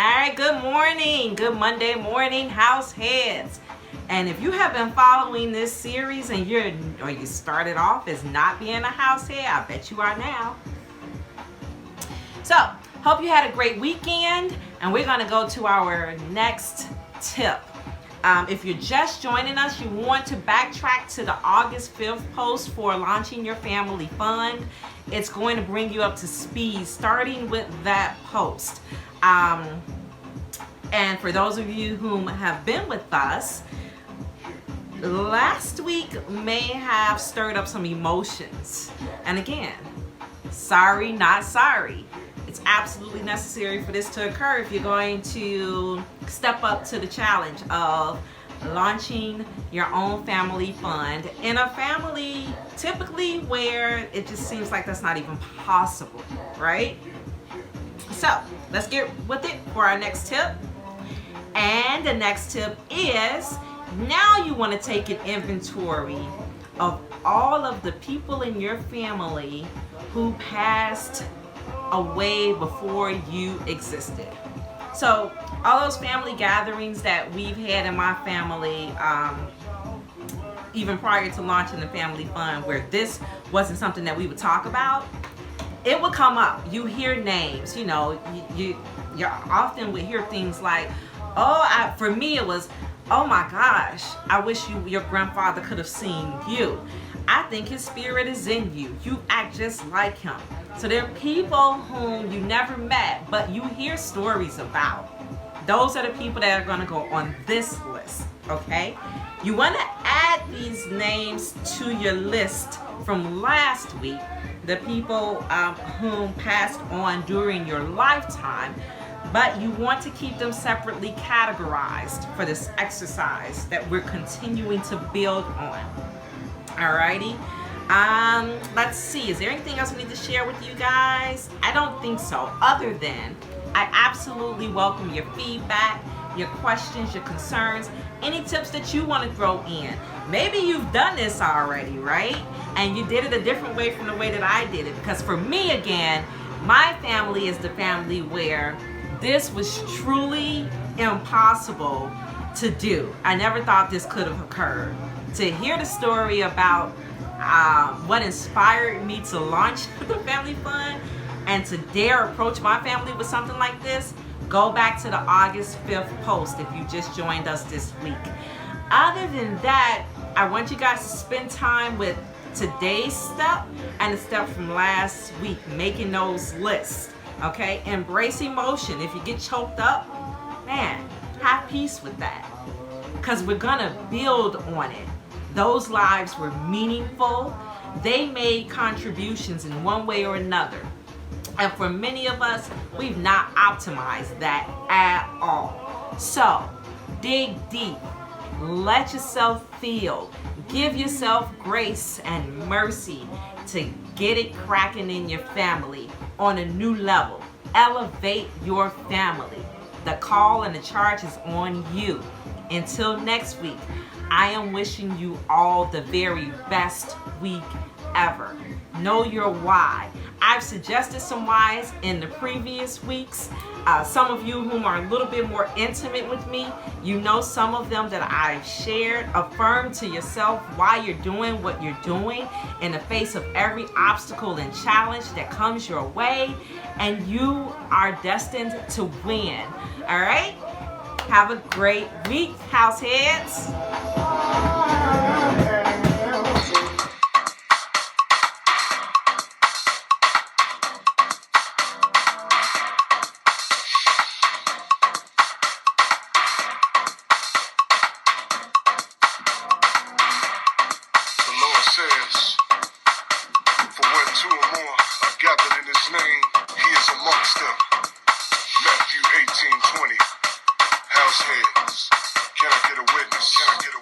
right, good morning. Good Monday morning, house heads. And if you have been following this series and you started off as not being a house head, I bet you are now. So, hope you had a great weekend, and we're going to go to our next tip. If you're just joining us, you want to backtrack to the August 5th post for launching your family fund. It's going to bring you up to speed, starting with that post. And for those of you who have been with us, last week may have stirred up some emotions. And again, sorry, not sorry. It's absolutely necessary for this to occur if you're going to step up to the challenge of launching your own family fund in a family typically where it just seems like that's not even possible, right? So let's get with it for our next tip. And the next tip is, now you want to take an inventory of all of the people in your family who passed away before you existed. So all those family gatherings that we've had in my family, even prior to launching the family fund, where this wasn't something that we would talk about, it would come up. You hear names, you often would hear things like, for me it was, oh my gosh, I wish your grandfather could have seen you. I think his spirit is in you. You act just like him. So there are people whom you never met, but you hear stories about. Those are the people that are going to go on this list, okay? You want to add these names to your list from last week, the people whom passed on during your lifetime, but you want to keep them separately categorized for this exercise that we're continuing to build on. Alrighty. Let's see. Is there anything else we need to share with you guys? I don't think so. Other than, I absolutely welcome your feedback, your questions, your concerns, any tips that you want to throw in. Maybe you've done this already, right? And you did it a different way from the way that I did it. Because for me, again, my family is the family where this was truly impossible to do. I never thought this could have occurred. To hear the story about what inspired me to launch the family fund and to dare approach my family with something like this, go back to the August 5th post if you just joined us this week. Other than that, I want you guys to spend time with today's step and the step from last week, making those lists, okay? Embrace emotion. If you get choked up, man, have peace with that, because we're gonna build on it. Those lives were meaningful. They made contributions in one way or another. And for many of us, we've not optimized that at all. So, dig deep. Let yourself feel. Give yourself grace and mercy to get it cracking in your family on a new level. Elevate your family. The call and the charge is on you. Until next week, I am wishing you all the very best week ever. Know your why. I've suggested some whys in the previous weeks. Some of you whom are a little bit more intimate with me, you know some of them that I've shared. Affirm to yourself why you're doing what you're doing in the face of every obstacle and challenge that comes your way, and you are destined to win. All right? Have a great week, house heads. The Lord says, for when two or more are gathered in his name, he is amongst them. Matthew 18:20. House heads, can I get a witness? Can I get